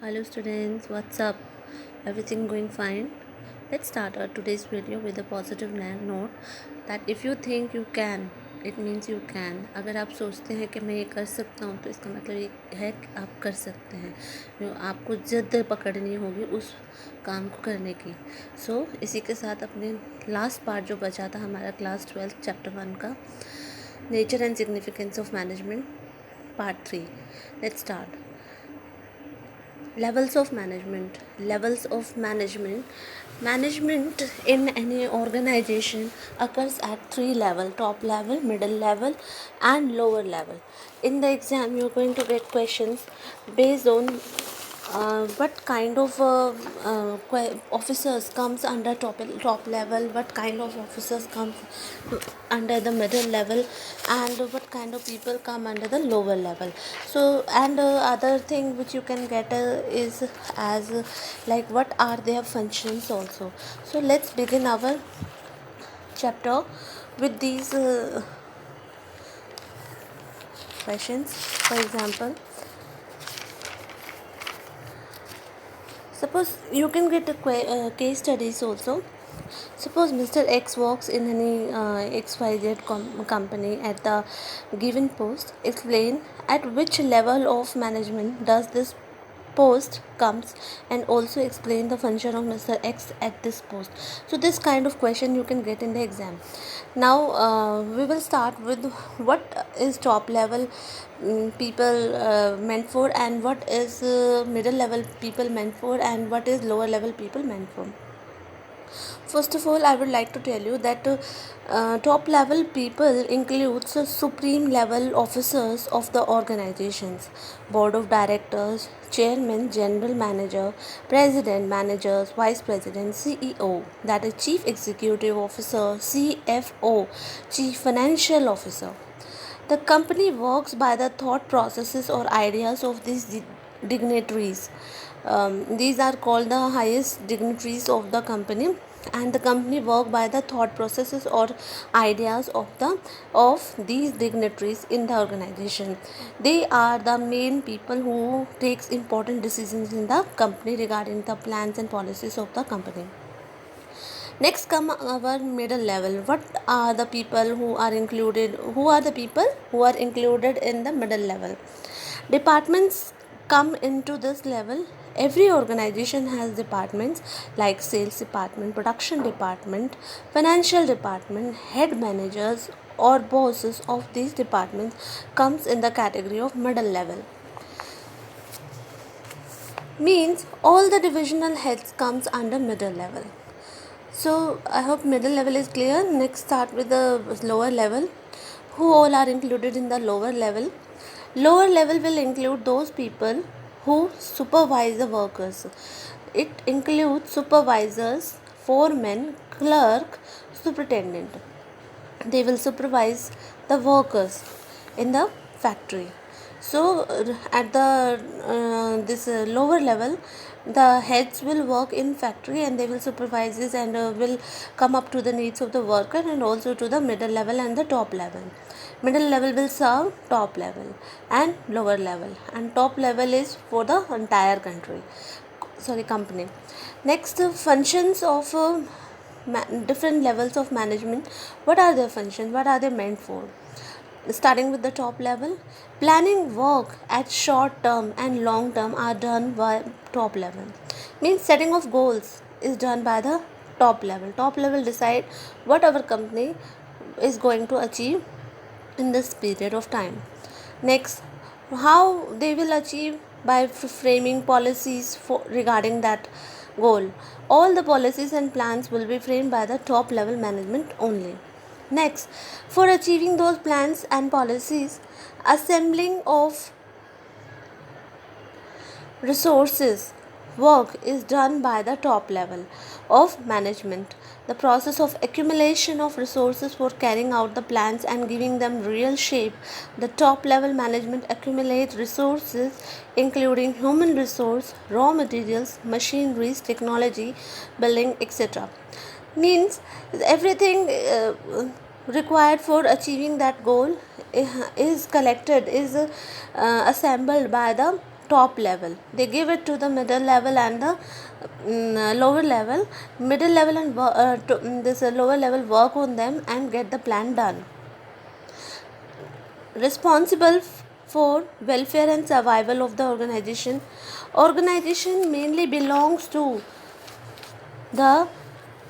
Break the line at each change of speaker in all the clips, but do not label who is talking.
Hello students, what's up? Everything going fine? Let's start our today's video with a positive note that if you think you can, it means you can. अगर आप सोचते हैं कि मैं ये कर सकता हूँ तो इसका मतलब ये है कि आप कर सकते हैं. आपको जिद पकड़नी होगी उस काम को करने की. इसी के साथ अपने लास्ट पार्ट जो बचा था हमारा क्लास 12 चैप्टर 1 का nature and significance of management part 3. Let's start. Levels of management in any organization occurs at 3 levels: top level, middle level and lower level. In the exam you're going to get questions based on what kind of officers comes under top level, what kind of officers comes under the middle level, and what kind of people come under the lower level. And other thing which you can get is as like what are their functions also. So let's begin our chapter with these questions. For example, suppose you can get case studies also. Suppose Mr. X works in any XYZ company at the given post. Explain at which level of management does this post comes, and also explain the function of Mr. X at this post. So this kind of question you can get in the exam. Now we will start with what is top level people meant for, and what is middle level people meant for, and what is lower level people meant for. First of all, I would like to tell you that top level people includes supreme level officers of the organizations, board of directors, chairman, general manager, president, managers, vice president, CEO, that is chief executive officer, CFO, chief financial officer. The company works by the thought processes or ideas of these dignitaries. These are called the highest dignitaries of the company, and the company work by the thought processes or ideas of these dignitaries in the organization. They are the main people who takes important decisions in the company regarding the plans and policies of the company. Next come our middle level. What are the people who are included? Who are the people who are included in the middle level? Departments come into this level. Every organization has departments like sales department, production department, financial department. Head managers or bosses of these departments comes in the category of middle level. Means all the divisional heads comes under middle level. So I hope middle level is clear. Next start with the lower level. Who all are included in the lower level? Lower level will include those people who supervise the workers. It includes supervisors, foremen, clerk, superintendent. They will supervise the workers in the factory. So at the this lower level, the heads will work in factory and they will supervise this, and will come up to the needs of the worker, and also to the middle level and the top level. Middle level will serve top level and lower level, and top level is for the entire company. Next, functions of different levels of management. What are their functions? What are they meant for? Starting with the top level, planning work at short term and long term are done by top level. Means setting of goals is done by the top level. Top level decide what our company is going to achieve in this period of time. Next, how they will achieve? By framing policies for regarding that goal. All the policies and plans will be framed by the top level management only. Next, for achieving those plans and policies, assembling of resources work is done by the top level of management. The process of accumulation of resources for carrying out the plans and giving them real shape. The top level management accumulate resources including human resource, raw materials, machineries, technology, building, etc. Means everything required for achieving that goal is collected, is assembled by the top level. They give it to the middle level and the lower level. Middle level and this lower level work on them and get the plan done. Responsible for welfare and survival of the organization. Organization mainly belongs to the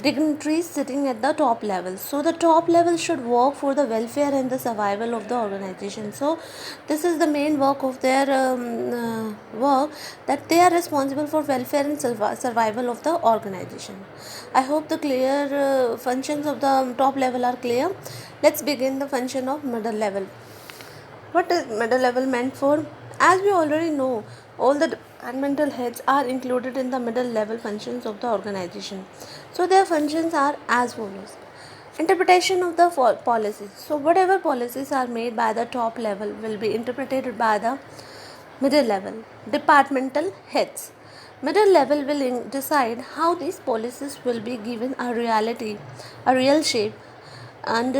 dignitaries sitting at the top level. So the top level should work for the welfare and the survival of the organization. So this is the main work of their work, that they are responsible for welfare and survival of the organization. I hope the clear functions of the top level are clear. Let's begin the function of middle level. What is middle level meant for? As we already know, all the departmental heads are included in the middle level functions of the organization. So their functions are as follows. Interpretation of the policies. So whatever policies are made by the top level will be interpreted by the middle level. Departmental heads. Middle level will decide how these policies will be given a reality, a real shape, and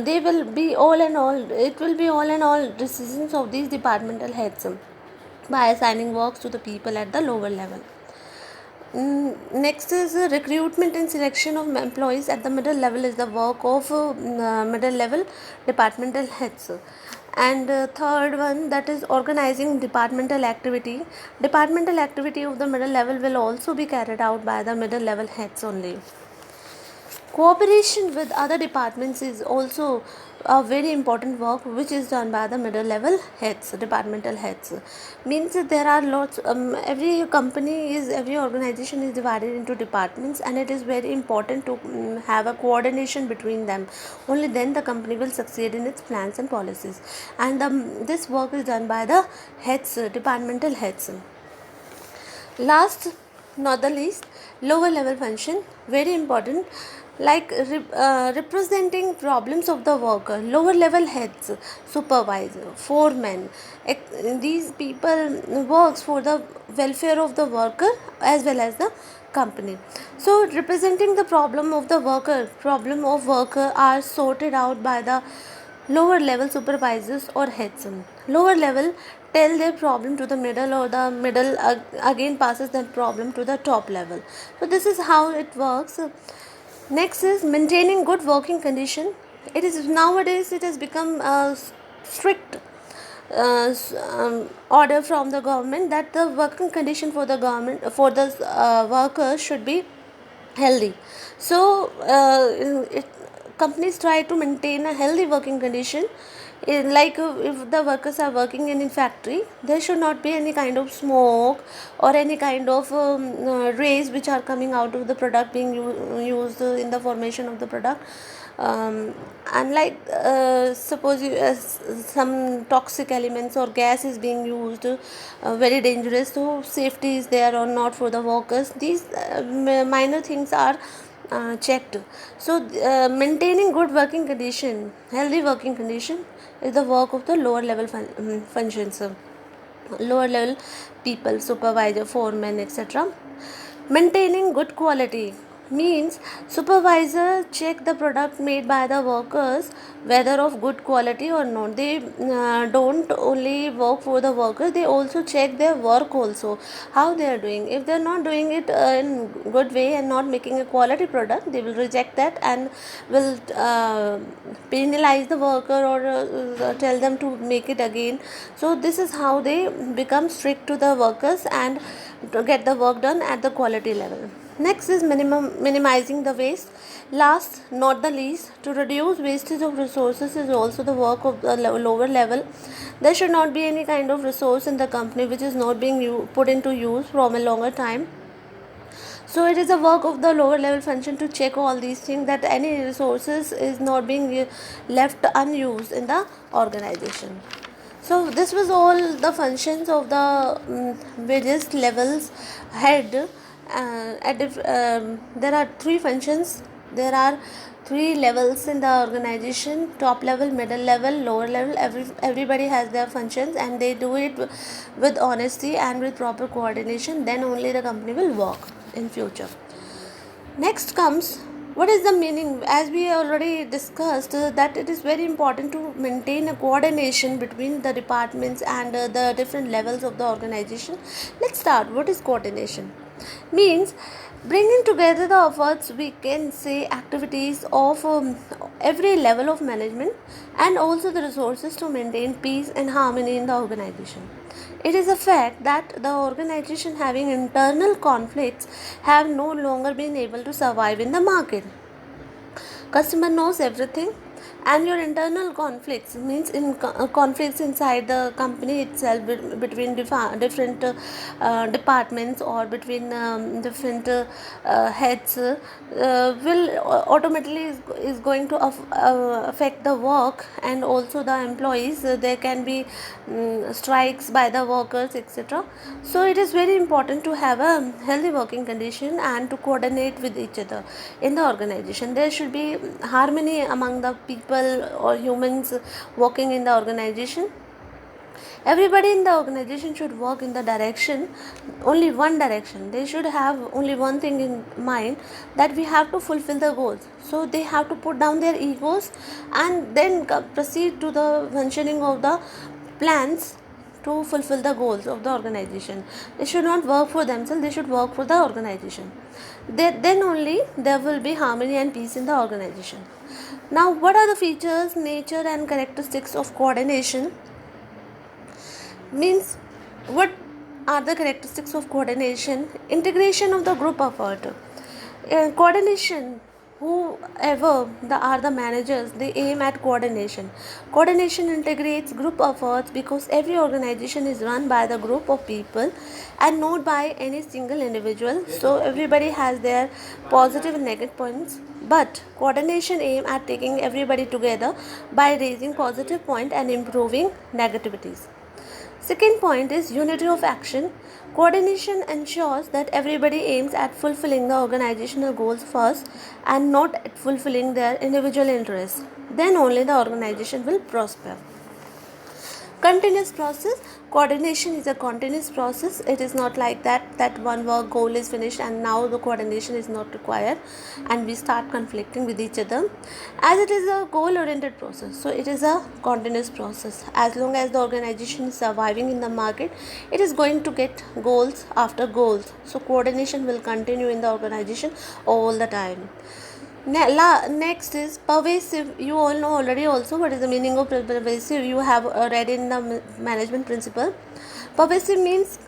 they will be all in all, it will be all in all decisions of these departmental heads by assigning works to the people at the lower level. Next is recruitment and selection of employees at the middle level is the work of middle level departmental heads. And third one, that is organizing departmental activity. Departmental activity of the middle level will also be carried out by the middle level heads only. Cooperation with other departments is also a very important work which is done by the middle level heads, departmental heads. Means that there are lots, every organization is divided into departments, and it is very important to have a coordination between them. Only then the company will succeed in its plans and policies. And this work is done by the heads, departmental heads. Last, not the least, lower level function, very important, like representing problems of the worker. Lower level heads, supervisor, foreman, these people works for the welfare of the worker as well as the company. So representing the problem of worker are sorted out by the lower level supervisors or heads. Lower level tell their problem to the middle, or the middle again passes that problem to the top level. So this is how it works. Next is maintaining good working condition. It is nowadays it has become a strict order from the government that the working condition for the workers should be healthy. So companies try to maintain a healthy working condition. Like if the workers are working in a factory, there should not be any kind of smoke or any kind of rays which are coming out of the product being used in the formation of the product. Unlike suppose some toxic elements or gas is being used, very dangerous, so safety is there or not for the workers. These minor things are checked. So maintaining good working condition, healthy working condition is the work of the lower level functions, lower level people, supervisor, foreman, etc. Maintaining good quality means supervisor check the product made by the workers whether of good quality or not. They don't only work for the workers, they also check their work also, how they are doing. If they are not doing it in good way and not making a quality product, they will reject that and will penalize the worker, or tell them to make it again. So this is how they become strict to the workers and to get the work done at the quality level. Next is minimizing the waste. Last, not the least, to reduce wastage of resources is also the work of the lower level. There should not be any kind of resource in the company which is not being put into use from a longer time. So it is the work of the lower level function to check all these things, that any resources is not being left unused in the organization. So this was all the functions of the various levels head. There are three functions. There are three levels in the organization: top level, middle level, lower level. Everybody has their functions, and they do it with honesty and with proper coordination. Then only the company will work in future. Next comes What is the meaning? As we already discussed, that it is very important to maintain a coordination between the departments and the different levels of the organization. Let's start. What is coordination? Means bringing together the efforts, we can say activities of every level of management and also the resources to maintain peace and harmony in the organization. It is a fact that the organization having internal conflicts have no longer been able to survive in the market. Customer knows everything, and your internal conflicts means conflicts inside the company itself between different departments or between different heads will automatically is going to affect the work and also the employees. There can be strikes by the workers, etc. So it is very important to have a healthy working condition and to coordinate with each other in the organization. There should be harmony among the people or humans working in the organization. Everybody in the organization should work in the direction, only one direction. They should have only one thing in mind, that we have to fulfill the goals. So they have to put down their egos and then proceed to the mentioning of the plans to fulfill the goals of the organization. They should not work for themselves, they should work for the organization. Then only there will be harmony and peace in the organization. Now, what are the features, nature and characteristics of coordination? Means, what are the characteristics of coordination? Integration of the group effort. Coordination, whoever are the managers, they aim at coordination. Coordination integrates group efforts because every organization is run by the group of people and not by any single individual. So everybody has their positive and negative points, but coordination aim at taking everybody together by raising positive point and improving negativities. Second point is unity of action. Coordination ensures that everybody aims at fulfilling the organizational goals first and not at fulfilling their individual interests. Then only the organization will prosper. Continuous process. Coordination is a continuous process. It is not like that one work goal is finished and now the coordination is not required and we start conflicting with each other, as it is a goal oriented process. So it is a continuous process. As long as the organization is surviving in the market, it is going to get goals after goals. So coordination will continue in the organization all the time. Next is pervasive. You all know already also what is the meaning of pervasive. You have read in the management principle. Pervasive means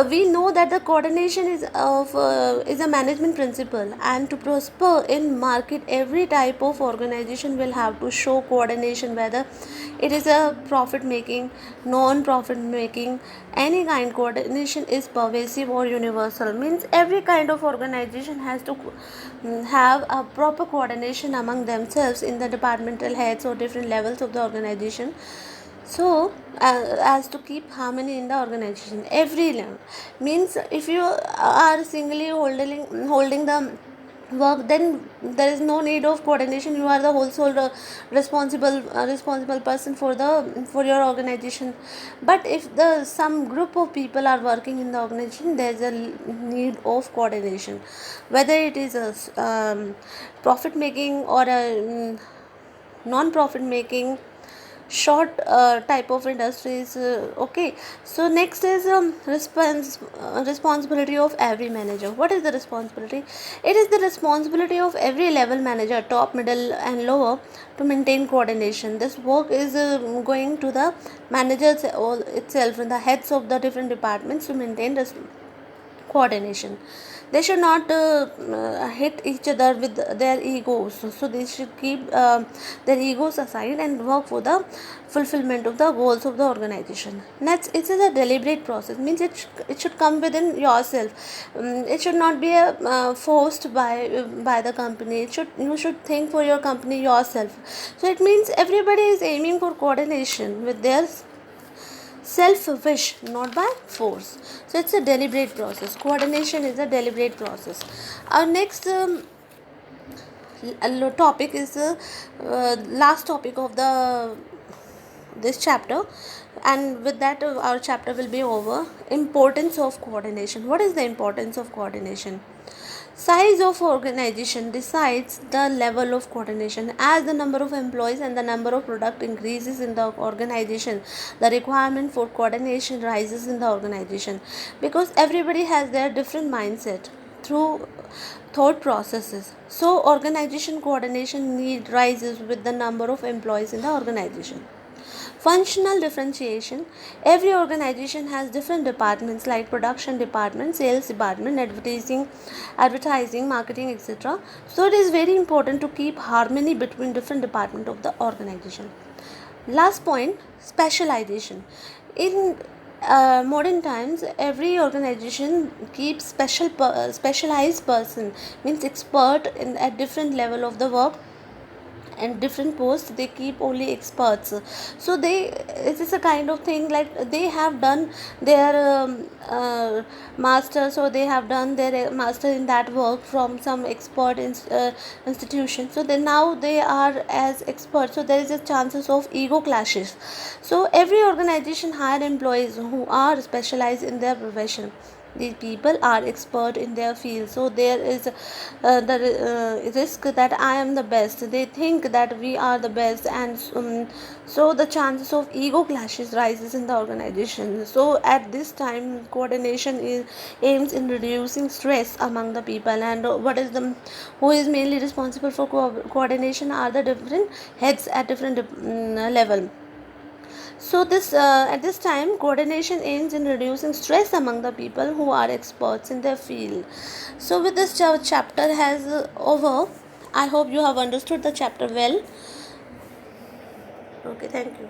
we know that the coordination is a management principle, and to prosper in market every type of organization will have to show coordination, whether it is a profit making, non-profit making, any kind. Coordination is pervasive or universal, means every kind of organization has to have a proper coordination among themselves in the departmental heads or different levels of the organization. So as to keep harmony in the organization every level, means if you are singly holding the work, then there is no need of coordination. You are the whole sole responsible person for your organization. But if the some group of people are working in the organization, there is a need of coordination, whether it is a profit making or a non-profit making, short type of industries. Okay, so next is responsibility of every manager. What is the responsibility? It is the responsibility of every level manager, top, middle and lower, to maintain coordination. This work is going to the managers itself and the heads of the different departments to maintain this coordination. They should not hit each other with their egos. So they should keep their egos aside and work for the fulfillment of the goals of the organization. Next, it is a deliberate process, means it should come within yourself. It should not be forced by the company. You should think for your company yourself. So it means everybody is aiming for coordination with their self-wish, not by force. So it's a deliberate process. Coordination is a deliberate process. Our next topic is last topic of the this chapter. And with that, our chapter will be over. Importance of coordination. What is the importance of coordination? Size of organization decides the level of coordination. As the number of employees and the number of product increases in the organization, the requirement for coordination rises in the organization, because everybody has their different mindset through thought processes. So organization coordination need rises with the number of employees in the organization. Functional differentiation. Every organization has different departments like production department, sales department, advertising, marketing, etc. So it is very important to keep harmony between different departments of the organization. Last point, specialization. In modern times, every organization keeps specialized person, means expert in at different level of the work, and different posts they keep only experts. So they, it is a kind of thing like they have done their master, so they have done their master in that work from some institution, so then now they are as experts, so there is a chances of ego clashes. So every organization hire employees who are specialized in their profession. These people are expert in their field, so there is the risk that I am the best, they think that we are the best, and so the chances of ego clashes rises in the organization. So at this time, coordination is aims in reducing stress among the people. And what is the who is mainly responsible for coordination are the different heads at different level. So this at this time, coordination aims in reducing stress among the people who are experts in their field. So with this chapter has over. I hope you have understood the chapter well. Okay, thank you.